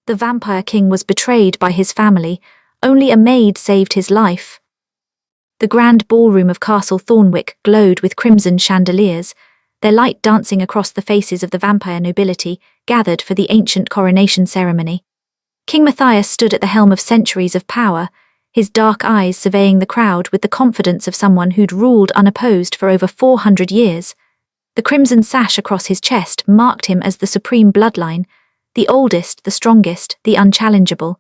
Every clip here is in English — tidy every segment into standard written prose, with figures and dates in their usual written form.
The vampire king was betrayed by his family. Only a maid saved his life. The grand ballroom of Castle Thornwick glowed with crimson chandeliers, their light dancing across the faces of the vampire nobility gathered for the ancient coronation ceremony. King Matthias stood at the helm of centuries of power, his dark eyes surveying the crowd with the confidence of someone who'd ruled unopposed for over 400 years. The crimson sash across his chest marked him as the supreme bloodline, the oldest, the strongest, the unchallengeable.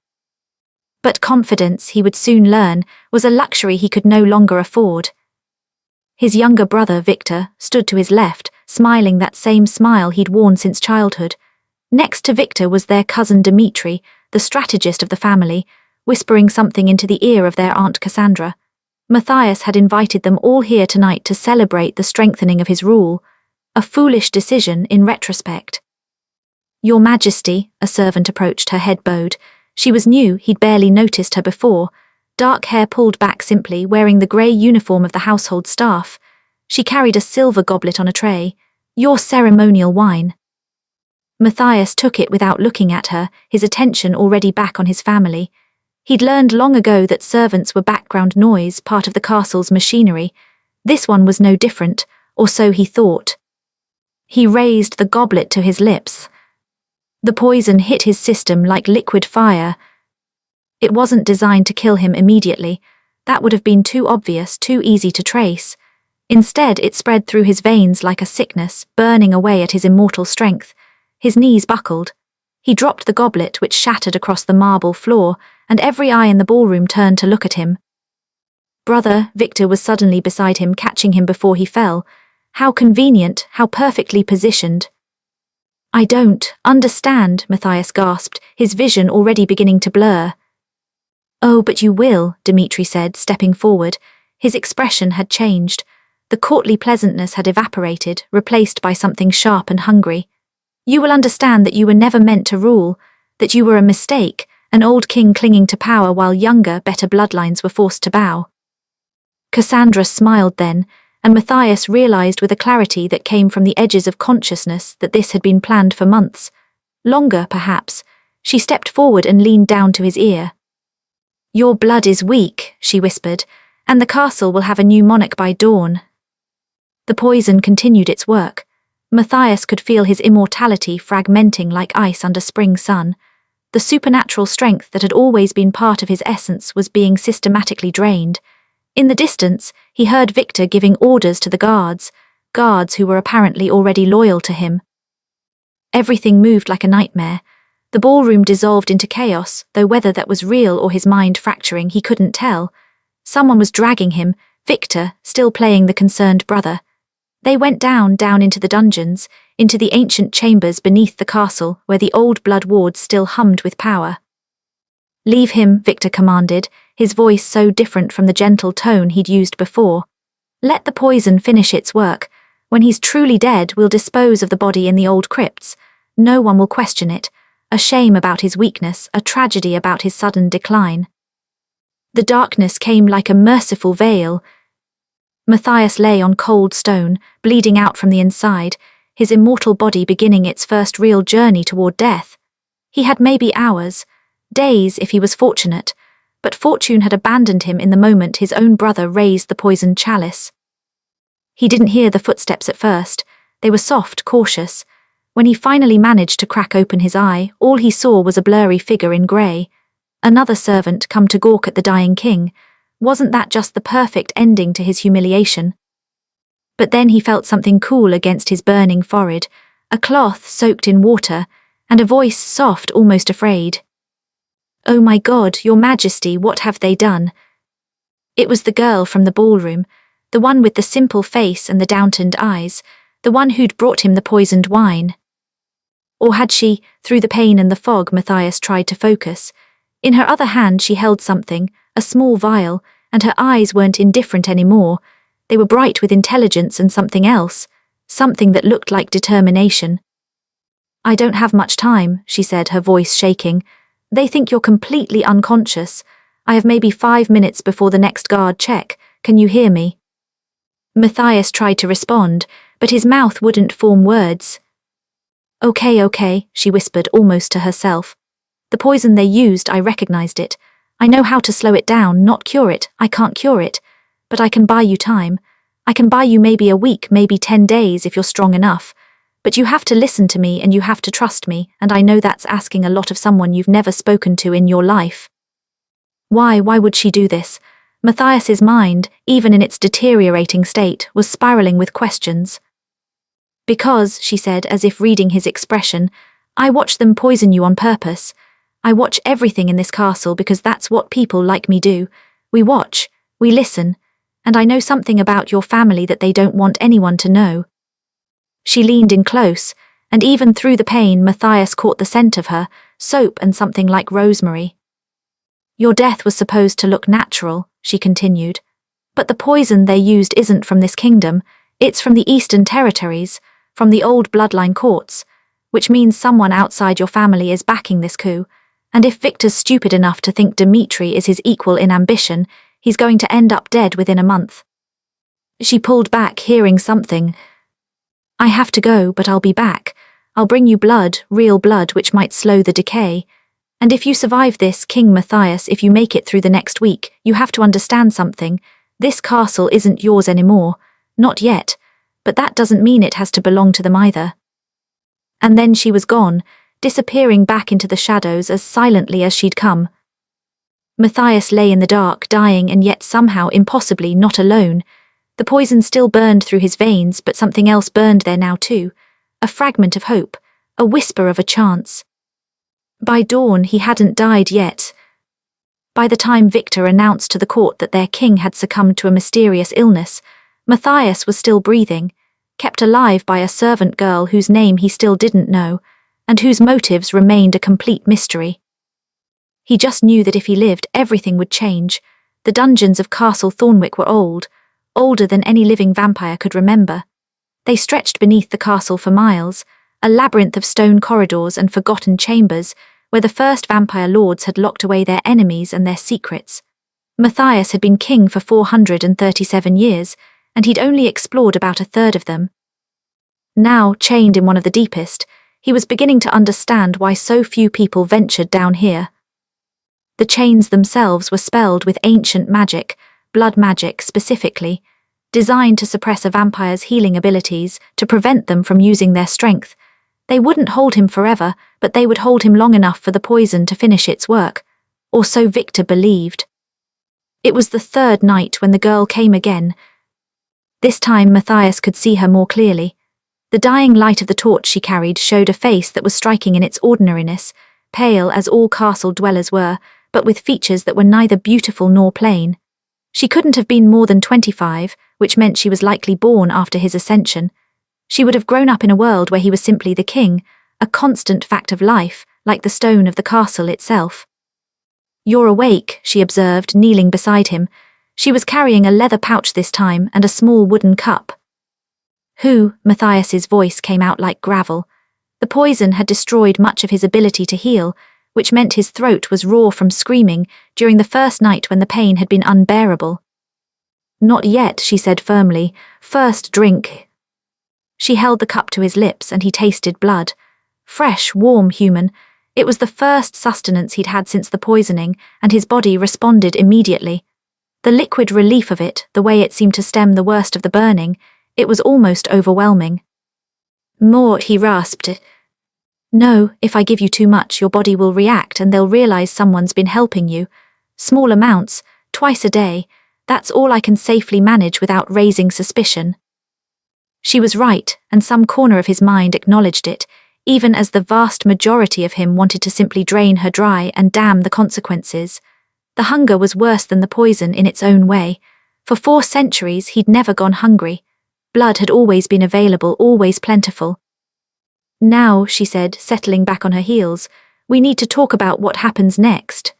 But confidence, he would soon learn, was a luxury he could no longer afford. His younger brother, Victor, stood to his left, smiling that same smile he'd worn since childhood. Next to Victor was their cousin Dmitri, the strategist of the family, whispering something into the ear of their Aunt Cassandra. Matthias had invited them all here tonight to celebrate the strengthening of his rule, a foolish decision in retrospect. "Your Majesty," a servant approached, her head bowed. She was new, he'd barely noticed her before, dark hair pulled back simply, wearing the grey uniform of the household staff. She carried a silver goblet on a tray. "Your ceremonial wine." Matthias took it without looking at her, his attention already back on his family. He'd learned long ago that servants were background noise, part of the castle's machinery. This one was no different, or so he thought. He raised the goblet to his lips. The poison hit his system like liquid fire. It wasn't designed to kill him immediately. That would have been too obvious, too easy to trace. Instead, it spread through his veins like a sickness, burning away at his immortal strength. His knees buckled. He dropped the goblet, which shattered across the marble floor, and every eye in the ballroom turned to look at him. Brother, Victor was suddenly beside him, catching him before he fell. How convenient, how perfectly positioned. "I don't understand," Matthias gasped, his vision already beginning to blur. "Oh, but you will," Dmitri said, stepping forward. His expression had changed. The courtly pleasantness had evaporated, replaced by something sharp and hungry. "You will understand that you were never meant to rule, that you were a mistake, an old king clinging to power while younger, better bloodlines were forced to bow." Cassandra smiled then, and Matthias realized with a clarity that came from the edges of consciousness that this had been planned for months. Longer, perhaps. She stepped forward and leaned down to his ear. "Your blood is weak," she whispered, "and the castle will have a new monarch by dawn." The poison continued its work. Matthias could feel his immortality fragmenting like ice under spring sun. The supernatural strength that had always been part of his essence was being systematically drained. In the distance, he heard Victor giving orders to the guards who were apparently already loyal to him. Everything moved like a nightmare. The ballroom dissolved into chaos, though whether that was real or his mind fracturing, he couldn't tell. Someone was dragging him, Victor, still playing the concerned brother. They went down into the dungeons, into the ancient chambers beneath the castle, where the old blood wards still hummed with power. "Leave him," Victor commanded, his voice so different from the gentle tone he'd used before. "Let the poison finish its work. When he's truly dead, we'll dispose of the body in the old crypts. No one will question it. A shame about his weakness, a tragedy about his sudden decline." The darkness came like a merciful veil. Matthias lay on cold stone, bleeding out from the inside, his immortal body beginning its first real journey toward death. He had maybe hours, days if he was fortunate, but fortune had abandoned him in the moment his own brother raised the poisoned chalice. He didn't hear the footsteps at first. They were soft, cautious. When he finally managed to crack open his eye, all he saw was a blurry figure in grey. Another servant come to gawk at the dying king. Wasn't that just the perfect ending to his humiliation? But then he felt something cool against his burning forehead, a cloth soaked in water, and a voice soft, almost afraid. "Oh my God, Your Majesty, what have they done?" It was the girl from the ballroom, the one with the simple face and the downturned eyes, the one who'd brought him the poisoned wine. Or had she, through the pain and the fog, Matthias tried to focus. In her other hand she held something, a small vial, and her eyes weren't indifferent anymore. They were bright with intelligence and something else, something that looked like determination. "I don't have much time," she said, her voice shaking. "They think you're completely unconscious. I have maybe 5 minutes before the next guard check. Can you hear me?" Matthias tried to respond, but his mouth wouldn't form words. Okay, she whispered almost to herself. The poison they used, I recognized it. I know how to slow it down, not cure it. I can't cure it. But I can buy you time. I can buy you maybe a week, maybe 10 days if you're strong enough. But you have to listen to me and you have to trust me, and I know that's asking a lot of someone you've never spoken to in your life. Why would she do this? Matthias's mind, even in its deteriorating state, was spiraling with questions. Because, she said, as if reading his expression, I watch them poison you on purpose. I watch everything in this castle because that's what people like me do. We watch, we listen, and I know something about your family that they don't want anyone to know. She leaned in close, and even through the pain Matthias caught the scent of her, soap and something like rosemary. Your death was supposed to look natural, she continued. But the poison they used isn't from this kingdom, it's from the Eastern Territories, from the old bloodline courts, which means someone outside your family is backing this coup, and if Victor's stupid enough to think Dmitri is his equal in ambition, he's going to end up dead within a month. She pulled back, hearing something. I have to go, but I'll be back. I'll bring you blood, real blood, which might slow the decay. And if you survive this, King Matthias, if you make it through the next week, you have to understand something. This castle isn't yours anymore. Not yet. But that doesn't mean it has to belong to them either. And then she was gone, disappearing back into the shadows as silently as she'd come. Matthias lay in the dark, dying, and yet somehow impossibly not alone. The poison still burned through his veins, but something else burned there now too. A fragment of hope, a whisper of a chance. By dawn he hadn't died yet. By the time Victor announced to the court that their king had succumbed to a mysterious illness, Matthias was still breathing, kept alive by a servant girl whose name he still didn't know, and whose motives remained a complete mystery. He just knew that if he lived, everything would change. The dungeons of Castle Thornwick were old, older than any living vampire could remember. They stretched beneath the castle for miles, a labyrinth of stone corridors and forgotten chambers where the first vampire lords had locked away their enemies and their secrets. Matthias had been king for 437 years, and he'd only explored about a third of them. Now, chained in one of the deepest, he was beginning to understand why so few people ventured down here. The chains themselves were spelled with ancient magic, blood magic specifically, designed to suppress a vampire's healing abilities, to prevent them from using their strength. They wouldn't hold him forever, but they would hold him long enough for the poison to finish its work, or so Victor believed. It was the third night when the girl came again. This time Matthias could see her more clearly. The dying light of the torch she carried showed a face that was striking in its ordinariness, pale as all castle dwellers were, but with features that were neither beautiful nor plain. She couldn't have been more than 25, which meant she was likely born after his ascension. She would have grown up in a world where he was simply the king, a constant fact of life, like the stone of the castle itself. You're awake, she observed, kneeling beside him. She was carrying a leather pouch this time and a small wooden cup. Who? Matthias's voice came out like gravel. The poison had destroyed much of his ability to heal, which meant his throat was raw from screaming during the first night when the pain had been unbearable. Not yet, she said firmly. First drink. She held the cup to his lips and he tasted blood. Fresh, warm, human. It was the first sustenance he'd had since the poisoning, and his body responded immediately. The liquid relief of it, the way it seemed to stem the worst of the burning, it was almost overwhelming. More, he rasped. No, if I give you too much, your body will react and they'll realize someone's been helping you. Small amounts, twice a day, that's all I can safely manage without raising suspicion. She was right, and some corner of his mind acknowledged it, even as the vast majority of him wanted to simply drain her dry and damn the consequences. The hunger was worse than the poison in its own way. For 4 centuries he'd never gone hungry. Blood had always been available, always plentiful. Now, she said, settling back on her heels, we need to talk about what happens next.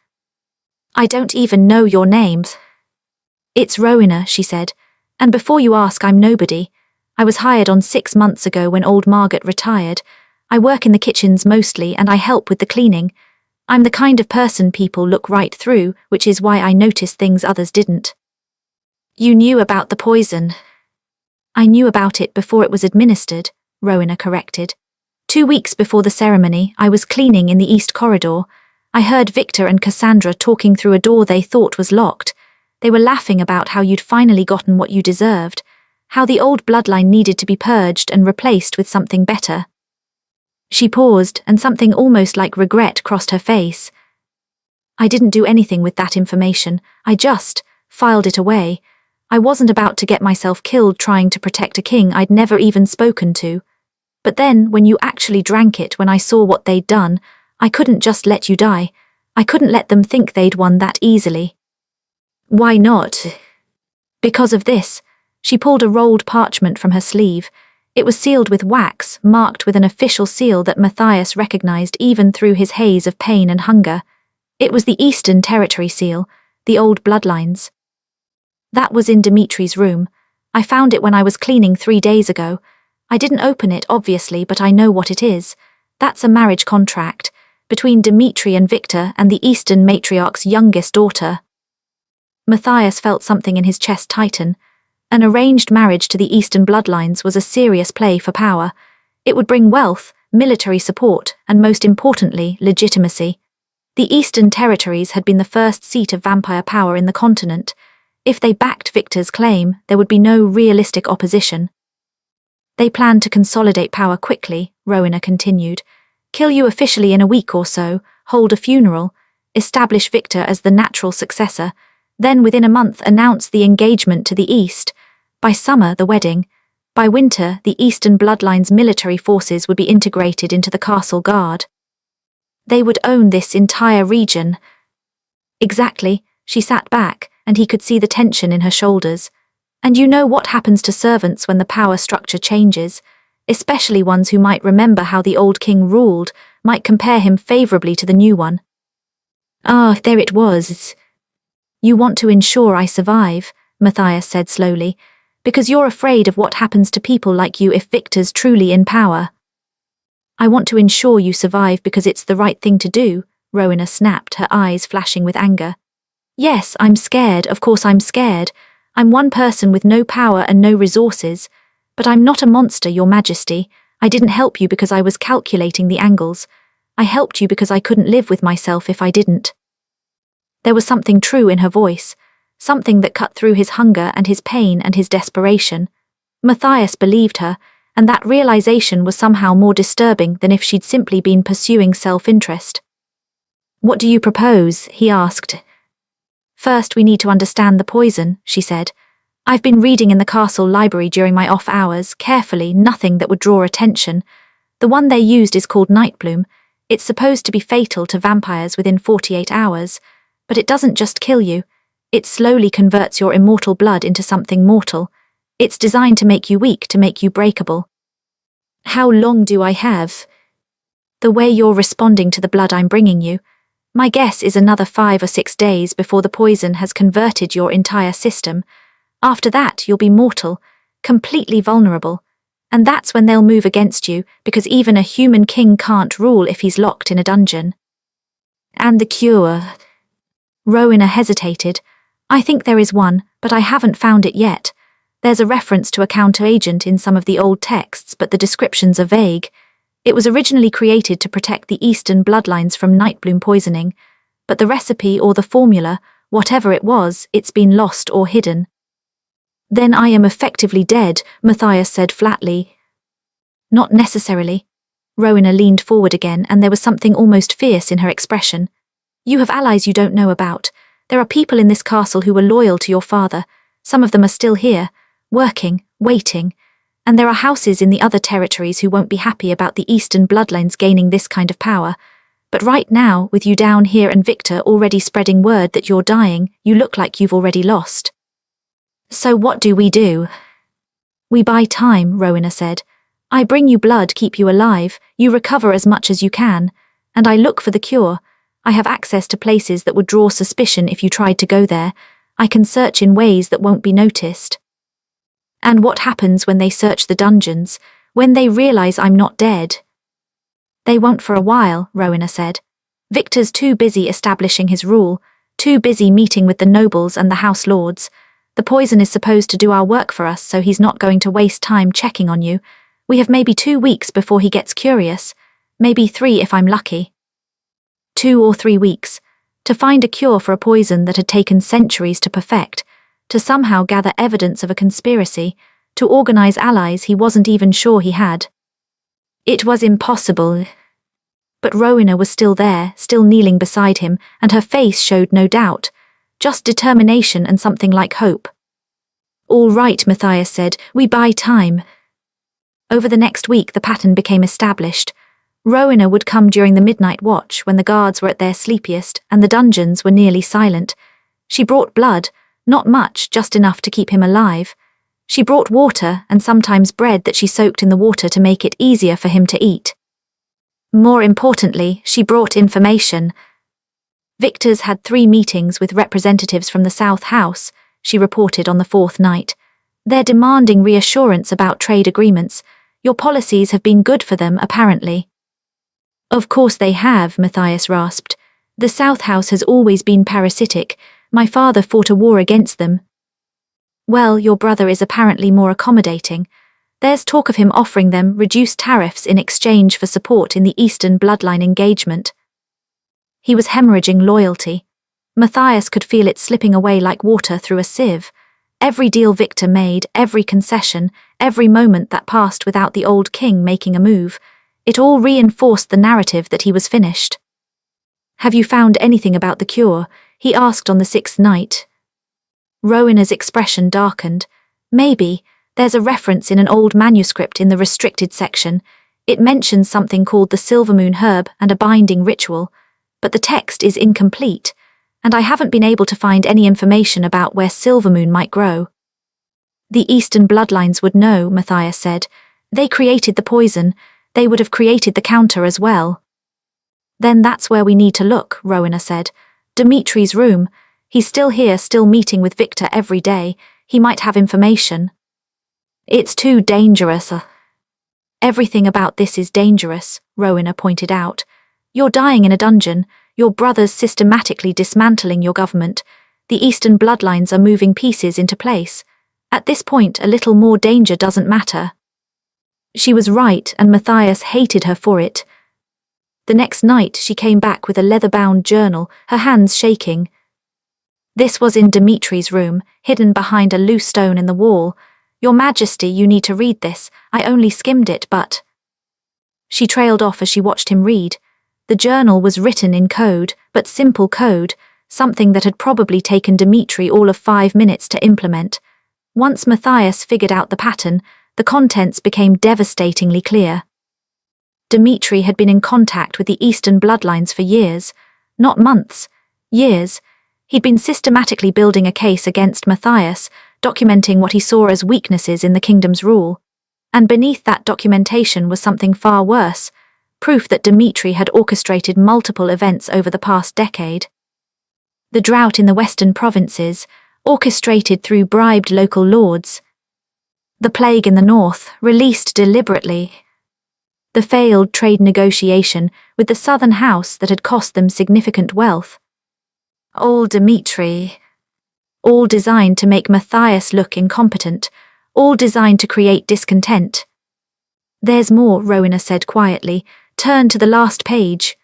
I don't even know your names. It's Rowena, she said, and before you ask, I'm nobody. I was hired on 6 months ago when old Margaret retired. I work in the kitchens mostly and I help with the cleaning. I'm the kind of person people look right through, which is why I notice things others didn't. You knew about the poison. I knew about it before it was administered, Rowena corrected. 2 weeks before the ceremony, I was cleaning in the East Corridor. I heard Victor and Cassandra talking through a door they thought was locked. They were laughing about how you'd finally gotten what you deserved, how the old bloodline needed to be purged and replaced with something better. She paused, and something almost like regret crossed her face. I didn't do anything with that information. I just filed it away. I wasn't about to get myself killed trying to protect a king I'd never even spoken to. But then, when you actually drank it, when I saw what they'd done, I couldn't just let you die. I couldn't let them think they'd won that easily. Why not? Because of this. She pulled a rolled parchment from her sleeve. It was sealed with wax, marked with an official seal that Matthias recognized even through his haze of pain and hunger. It was the Eastern Territory seal, the old bloodlines. That was in Dimitri's room. I found it when I was cleaning 3 days ago. I didn't open it, obviously, but I know what it is. That's a marriage contract between Dimitri and Victor and the Eastern matriarch's youngest daughter. Matthias felt something in his chest tighten. An arranged marriage to the Eastern bloodlines was a serious play for power. It would bring wealth, military support, and most importantly, legitimacy. The Eastern Territories had been the first seat of vampire power in the continent. If they backed Victor's claim, there would be no realistic opposition. They planned to consolidate power quickly, Rowena continued. Kill you officially in a week or so, hold a funeral, establish Victor as the natural successor, then within a month announce the engagement to the east. By summer, the wedding. By winter, the Eastern Bloodline's military forces would be integrated into the castle guard. They would own this entire region. Exactly, she sat back, and he could see the tension in her shoulders. And you know what happens to servants when the power structure changes, especially ones who might remember how the old king ruled, might compare him favorably to the new one. Ah, there it was. You want to ensure I survive, Matthias said slowly, because you're afraid of what happens to people like you if Victor's truly in power. I want to ensure you survive because it's the right thing to do, Rowena snapped, her eyes flashing with anger. Yes, I'm scared, of course I'm scared. I'm one person with no power and no resources. But I'm not a monster, Your Majesty. I didn't help you because I was calculating the angles. I helped you because I couldn't live with myself if I didn't. There was something true in her voice, something that cut through his hunger and his pain and his desperation. Matthias believed her, and that realization was somehow more disturbing than if she'd simply been pursuing self-interest. What do you propose? He asked. First, we need to understand the poison, she said. I've been reading in the castle library during my off hours, carefully, nothing that would draw attention. The one they used is called Nightbloom. It's supposed to be fatal to vampires within 48 hours, but it doesn't just kill you. It slowly converts your immortal blood into something mortal. It's designed to make you weak, to make you breakable. How long do I have? The way you're responding to the blood I'm bringing you, my guess is another 5 or 6 days before the poison has converted your entire system. After that, you'll be mortal, completely vulnerable. And that's when they'll move against you, because even a human king can't rule if he's locked in a dungeon. And the cure? Rowena hesitated. I think there is one, but I haven't found it yet. There's a reference to a counteragent in some of the old texts, but the descriptions are vague. It was originally created to protect the Eastern bloodlines from Nightbloom poisoning, but the recipe or the formula, whatever it was, it's been lost or hidden. Then I am effectively dead, Matthias said flatly. Not necessarily. Rowena leaned forward again, and there was something almost fierce in her expression. You have allies you don't know about. There are people in this castle who were loyal to your father. Some of them are still here, working, waiting. And there are houses in the other territories who won't be happy about the Eastern bloodlines gaining this kind of power. But right now, with you down here and Victor already spreading word that you're dying, you look like you've already lost. So what do? We buy time, Rowena said. I bring you blood, keep you alive, you recover as much as you can, and I look for the cure. I have access to places that would draw suspicion if you tried to go there. I can search in ways that won't be noticed. And what happens when they search the dungeons, when they realize I'm not dead? They won't for a while, Rowena said. Victor's too busy establishing his rule, too busy meeting with the nobles and the house lords. The poison is supposed to do our work for us, so he's not going to waste time checking on you. We have maybe 2 weeks before he gets curious, maybe 3 if I'm lucky. 2 or 3 weeks, to find a cure for a poison that had taken centuries to perfect, to somehow gather evidence of a conspiracy, to organize allies he wasn't even sure he had. It was impossible. But Rowena was still there, still kneeling beside him, and her face showed no doubt, just determination and something like hope. "All right," Matthias said, "we buy time." Over the next week the pattern became established. Rowena would come during the midnight watch when the guards were at their sleepiest and the dungeons were nearly silent. She brought blood, not much, just enough to keep him alive. She brought water and sometimes bread that she soaked in the water to make it easier for him to eat. More importantly, she brought information. Victor's had 3 meetings with representatives from the South House, she reported on the 4th night. They're demanding reassurance about trade agreements. Your policies have been good for them, apparently. Of course they have, Matthias rasped. The South House has always been parasitic. My father fought a war against them. Well, your brother is apparently more accommodating. There's talk of him offering them reduced tariffs in exchange for support in the Eastern bloodline engagement. He was hemorrhaging loyalty. Matthias could feel it slipping away like water through a sieve. Every deal Victor made, every concession, every moment that passed without the old king making a move, it all reinforced the narrative that he was finished. "Have you found anything about the cure?" he asked on the 6th night. Rowena's expression darkened. "Maybe. There's a reference in an old manuscript in the restricted section. It mentions something called the Silvermoon herb and a binding ritual, but the text is incomplete, and I haven't been able to find any information about where Silvermoon might grow." "The Eastern bloodlines would know," Matthias said. "They created the poison. They would have created the counter as well." "Then that's where we need to look," Rowena said. "Dimitri's room. He's still here, still meeting with Victor every day. He might have information." "It's too dangerous." "Everything about this is dangerous," Rowena pointed out. "You're dying in a dungeon. Your brother's systematically dismantling your government. The Eastern bloodlines are moving pieces into place. At this point, a little more danger doesn't matter." She was right, and Matthias hated her for it. The next night she came back with a leather-bound journal, her hands shaking. "This was in Dimitri's room, hidden behind a loose stone in the wall. Your Majesty, you need to read this. I only skimmed it, but—" She trailed off as she watched him read. The journal was written in code, but simple code, something that had probably taken Dimitri all of 5 minutes to implement. Once Matthias figured out the pattern, the contents became devastatingly clear. Dimitri had been in contact with the Eastern bloodlines for years, not months, years. He'd been systematically building a case against Matthias, documenting what he saw as weaknesses in the kingdom's rule. And beneath that documentation was something far worse, proof that Dimitri had orchestrated multiple events over the past decade. The drought in the western provinces, orchestrated through bribed local lords. The plague in the north, released deliberately. The failed trade negotiation with the southern house that had cost them significant wealth. All Dimitri. All designed to make Matthias look incompetent, all designed to create discontent. "There's more," Rowena said quietly. "Turn to the last page."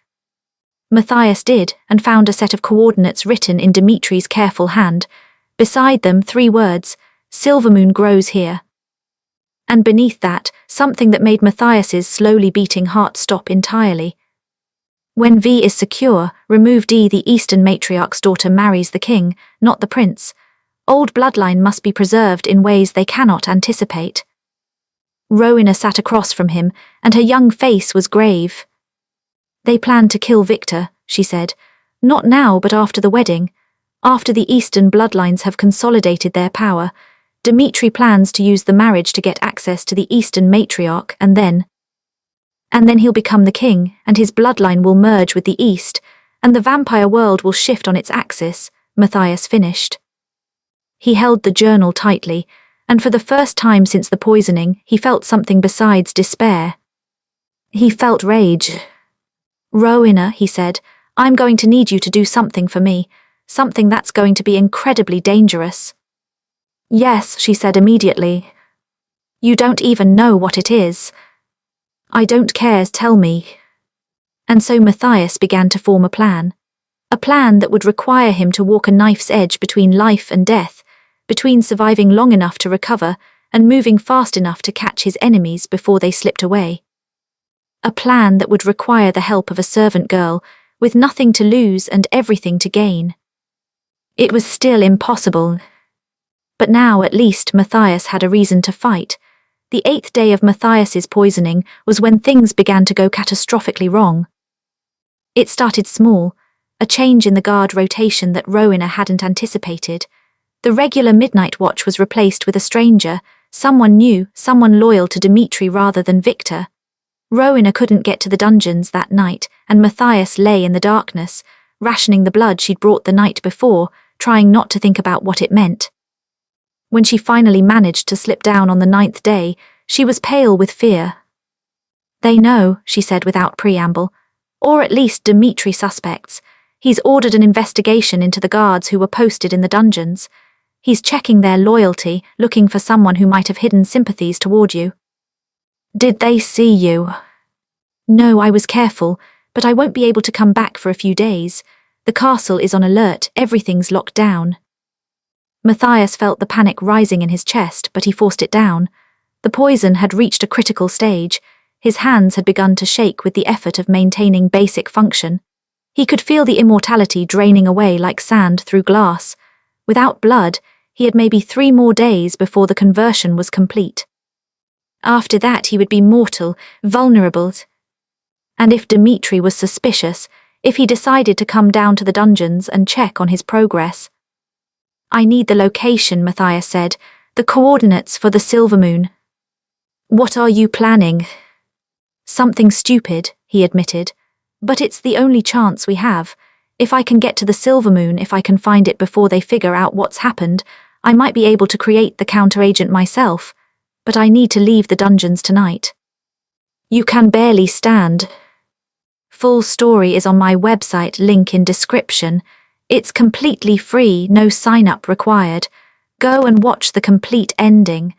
Matthias did, and found a set of coordinates written in Dimitri's careful hand. Beside them 3 words, "Silvermoon grows here." And beneath that, something that made Matthias's slowly beating heart stop entirely. "When V is secure, remove D. The Eastern matriarch's daughter marries the king, not the prince. Old bloodline must be preserved in ways they cannot anticipate." Rowena sat across from him, and her young face was grave. "They plan to kill Victor," she said. "Not now, but after the wedding. After the Eastern bloodlines have consolidated their power, Dimitri plans to use the marriage to get access to the Eastern matriarch, and then he'll become the king, and his bloodline will merge with the East, and the vampire world will shift on its axis," Matthias finished. He held the journal tightly, and for the first time since the poisoning, he felt something besides despair. He felt rage. "Rowena," he said, "I'm going to need you to do something for me, something that's going to be incredibly dangerous." "Yes," she said immediately. "You don't even know what it is." "I don't care, tell me." And so Matthias began to form a plan that would require him to walk a knife's edge between life and death, between surviving long enough to recover and moving fast enough to catch his enemies before they slipped away. A plan that would require the help of a servant girl, with nothing to lose and everything to gain. It was still impossible. But now at least Matthias had a reason to fight. The 8th day of Matthias's poisoning was when things began to go catastrophically wrong. It started small, a change in the guard rotation that Rowena hadn't anticipated. The regular midnight watch was replaced with a stranger, someone new, someone loyal to Dimitri rather than Victor. Rowena couldn't get to the dungeons that night, and Matthias lay in the darkness, rationing the blood she'd brought the night before, trying not to think about what it meant. When she finally managed to slip down on the 9th day, she was pale with fear. "They know," she said without preamble, "or at least Dimitri suspects. He's ordered an investigation into the guards who were posted in the dungeons. He's checking their loyalty, looking for someone who might have hidden sympathies toward you." "Did they see you?" "No, I was careful, but I won't be able to come back for a few days. The castle is on alert, everything's locked down." Matthias felt the panic rising in his chest, but he forced it down. The poison had reached a critical stage. His hands had begun to shake with the effort of maintaining basic function. He could feel the immortality draining away like sand through glass. Without blood, he had maybe 3 more days before the conversion was complete. After that, he would be mortal, vulnerable. And if Dimitri was suspicious, if he decided to come down to the dungeons and check on his progress. "I need the location," Matthias said, "the coordinates for the Silver Moon." "What are you planning?" "Something stupid," he admitted, "but it's the only chance we have. If I can get to the Silver Moon, if I can find it before they figure out what's happened, I might be able to create the counteragent myself, but I need to leave the dungeons tonight." "You can barely stand." Full story is on my website, link in description. It's completely free, no sign-up required. Go and watch the complete ending.